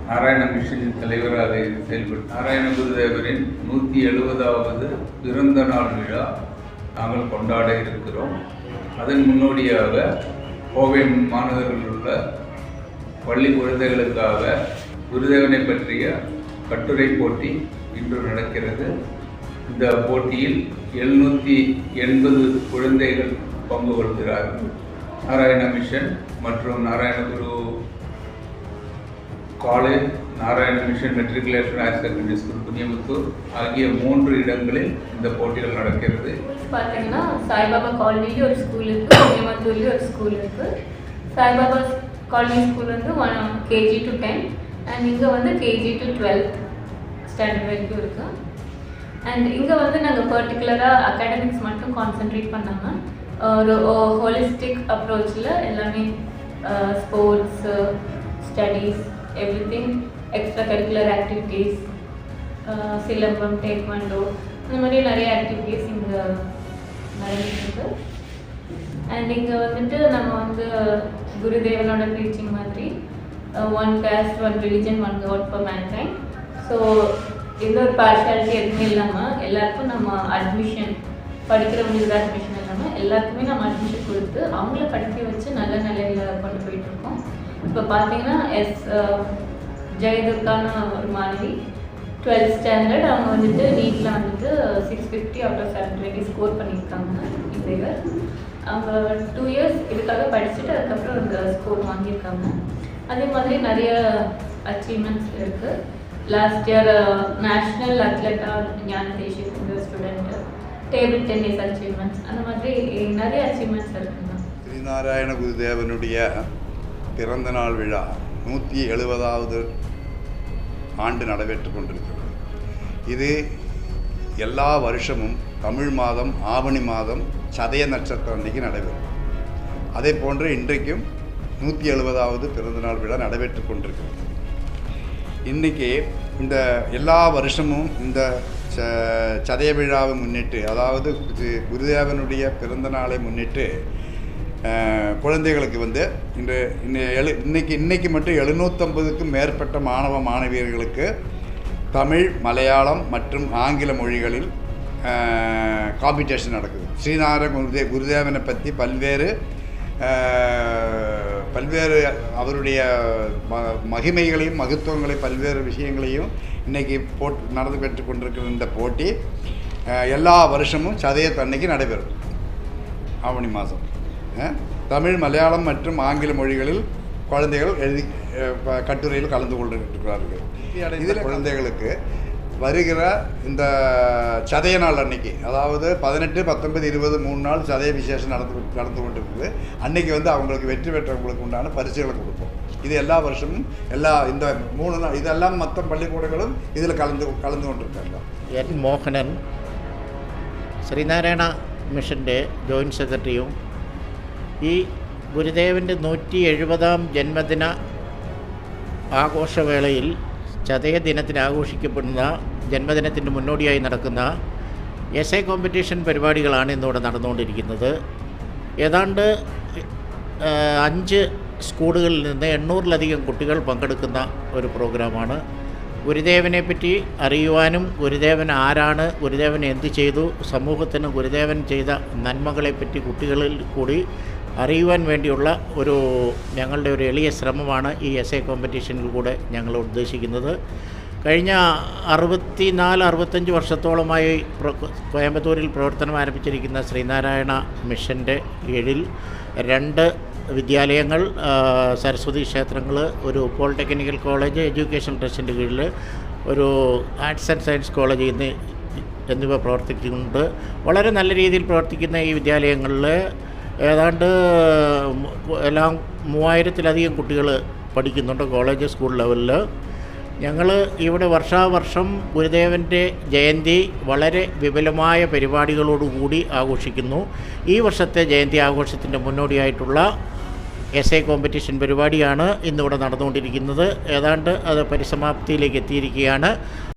நாராயண மிஷனின் தலைவராக செயல்பட்டு நாராயண குருதேவரின் 170வது பிறந்த நாள் விழா நாங்கள் கொண்டாட இருக்கிறோம். அதன் முன்னோடியாக கோவை மாநகரில் உள்ள பள்ளி குழந்தைகளுக்காக குருதேவனை பற்றிய கட்டுரை போட்டி இன்று நடக்கிறது. இந்த போட்டியில் 780 குழந்தைகள் பங்கு கொள்கிறார்கள். நாராயண மிஷன் மற்றும் Narayana Guru college, Narayana mission matriculation higher secondary school Puniyamuthur ஆகிய 3 இடங்களில் இந்த போட்டிகள் நடக்கிறது. பார்த்தீங்கன்னா சாய்பாபா காலனிலேயும் ஒரு ஸ்கூல் இருக்குது, புனியமுத்தூர்லேயும் ஒரு ஸ்கூல் இருக்குது. சாய்பாபா காலனி ஸ்கூல் வந்து KG to 10 அண்ட் இங்கே வந்து KG to 12th ஸ்டாண்டர்ட் வரைக்கும் இருக்குது. அண்ட் இங்கே வந்து நாங்கள் பர்டிகுலராக அகாடமிக்ஸ் மட்டும் கான்சென்ட்ரேட் பண்ணாமல் ஒரு ஹோலிஸ்டிக் அப்ரோச்சில் எல்லாமே sports, studies, everything, extra curricular activities, silambam, taekwondo, இந்த மாதிரி நிறைய ஆக்டிவிட்டீஸ் இங்கே நடந்துருக்கு. அண்ட் இங்கே வந்துட்டு நம்ம வந்து குருதேவனோட ப்ரீச்சிங் மாதிரி one caste, one religion, one God for mankind. So எந்த ஒரு பார்ஷியாலிட்டி எதுவுமே இல்லாமல் எல்லாருக்கும் நம்ம அட்மிஷன், படிக்கிறவங்களுக்கு அட்மிஷன் இல்லாமல் எல்லாருக்குமே நம்ம அட்மிஷன் கொடுத்து அவங்கள படிக்க வச்சு நல்ல நிலையில் கொண்டு போயிட்டுருக்கோம். இப்போ பார்த்தீங்கன்னா ஜெயதுர்கான ஒரு மாணவி 12th ஸ்டாண்டர்ட், அவங்க வந்துட்டு நீட்டில் வந்துட்டு 650 out of 720 ஸ்கோர் பண்ணியிருக்காங்க. இந்த இயர் அவங்க 2 years இதுக்காக படிச்சுட்டு அதுக்கப்புறம் இந்த ஸ்கோர் வாங்கியிருக்காங்க. அதே மாதிரி நிறைய அச்சீவ்மெண்ட்ஸ் இருக்குது. லாஸ்ட் இயர் நேஷ்னல் அத்லெட்டாக ஞான தேசிய ஸ்டூடெண்ட்டு, டேபிள் டென்னிஸ் அச்சீவ்மெண்ட்ஸ், அந்த மாதிரி நிறைய அச்சீவ்மெண்ட்ஸ் இருக்குங்க. ஸ்ரீநாராயண குருதேவனுடைய பிறந்த நாள் விழா 170வது ஆண்டு நடைபெற்று கொண்டிருக்கிறது. இது எல்லா வருஷமும் தமிழ் மாதம் ஆவணி மாதம் சதய நட்சத்திரம் அன்றைக்கி நடைபெறும். அதே போன்று இன்றைக்கும் 170வது பிறந்தநாள் விழா நடைபெற்று கொண்டிருக்கிறது. இன்றைக்கி இந்த எல்லா வருஷமும் இந்த சதய விழாவை முன்னிட்டு, அதாவது குருதேவனுடைய பிறந்த நாளை முன்னிட்டு குழந்தைகளுக்கு வந்து இன்னைக்கு மட்டும் 750க்கும் மேற்பட்ட மாணவ மாணவியர்களுக்கு தமிழ், மலையாளம் மற்றும் ஆங்கில மொழிகளில் காம்படிஷன் நடக்குது. ஸ்ரீநாராயண குருதேவனை பற்றி பல்வேறு அவருடைய மகிமைகளையும் மகத்துவங்களையும் பல்வேறு விஷயங்களையும் இன்றைக்கி நடந்து பெற்று கொண்டிருக்கிற இந்த போட்டி எல்லா வருஷமும் சதயத்தன்னைக்கு நடைபெறும். ஆவணி மாதம் தமிழ், மலையாளம் மற்றும் ஆங்கில மொழிகளில் குழந்தைகள் கட்டுரையில் கலந்து கொண்டிருக்கிறார்கள். இதில் குழந்தைகளுக்கு வருகிற இந்த சதய நாள் அன்னைக்கு, அதாவது 18, 19, 20 3 நாள் சதய விசேஷம் நடந்து கொண்டிருக்குது. அன்னைக்கு வந்து அவங்களுக்கு வெற்றி பெற்றவங்களுக்கு உண்டான பரிசுகளை கொடுப்போம். இது எல்லா வருஷமும் இந்த 3 நாள் இதெல்லாம் மற்ற பள்ளிக்கூடங்களும் இதில் கலந்து കൊണ്ടിരിക്കാറുണ്ട്. എൻ മോഹനൻ ശ്രീനാരായണ മിഷൻ്റെ ജോയിൻറ്റ് സെക്രട്ടറിയും ഈ ഗുരുദേവൻ്റെ 170ാം ജന്മദിന ആഘോഷവേളയിൽ ചതയ ദിനത്തിന് ആഘോഷിക്കപ്പെടുന്ന ജന്മദിനത്തിൻ്റെ മുന്നോടിയായി നടക്കുന്ന എസ്സേ കോമ്പറ്റീഷൻ പരിപാടികളാണ് ഇന്നിവിടെ നടന്നുകൊണ്ടിരിക്കുന്നത്. ഏതാണ്ട് 5 സ്കൂളുകളിൽ നിന്ന് 800-ലധികം കുട്ടികൾ പങ്കെടുക്കുന്ന ഒരു പ്രോഗ്രാമാണ്. ഗുരുദേവനെ പറ്റി അറിയുവാനും ഗുരുദേവൻ ആരാണ്, ഗുരുദേവൻ എന്ത് ചെയ്തു, സമൂഹത്തിന് ഗുരുദേവൻ ചെയ്ത നന്മകളെപ്പറ്റി കുട്ടികളിൽ കൂടി അറിയുവാൻ വേണ്ടിയുള്ള ഞങ്ങളുടെ ഒരു എളിയ ശ്രമമാണ് ഈ എസ്സേ കോമ്പറ്റീഷനിലൂടെ ഞങ്ങൾ ഉദ്ദേശിക്കുന്നത്. കഴിഞ്ഞ 64-65 വർഷത്തോളമായി കോയമ്പത്തൂരിൽ പ്രവർത്തനം ആരംഭിച്ചിരിക്കുന്ന ശ്രീനാരായണ മിഷൻ്റെ കീഴിൽ 2 വിദ്യാലയങ്ങൾ, സരസ്വതി ക്ഷേത്രങ്ങൾ, ഒരു പോളിടെക്നിക്കൽ കോളേജ്, എഡ്യൂക്കേഷൻ ട്രസ്റ്റിൻ്റെ കീഴിൽ ഒരു ആർട്സ് ആൻഡ് സയൻസ് കോളേജ് എന്നിവ പ്രവർത്തിക്കുന്നുണ്ട്. വളരെ നല്ല രീതിയിൽ പ്രവർത്തിക്കുന്ന ഈ വിദ്യാലയങ്ങളിൽ ഏതാണ്ട് എല്ലാം 3000-ലധികം കുട്ടികൾ പഠിക്കുന്നുണ്ട് കോളേജ്, സ്കൂൾ ലെവലിൽ. ഞങ്ങൾ ഇവിടെ വർഷാവർഷം ഗുരുദേവൻ്റെ ജയന്തി വളരെ വിപുലമായ പരിപാടികളോടുകൂടി ആഘോഷിക്കുന്നു. ഈ വർഷത്തെ ജയന്തി ആഘോഷത്തിൻ്റെ മുന്നോടിയായിട്ടുള്ള എസ്സേ കോമ്പറ്റീഷൻ പരിപാടിയാണ് ഇന്നിവിടെ നടന്നുകൊണ്ടിരിക്കുന്നത്. ഏതാണ്ട് അത് പരിസമാപ്തിയിലേക്ക് എത്തിയിരിക്കുകയാണ്.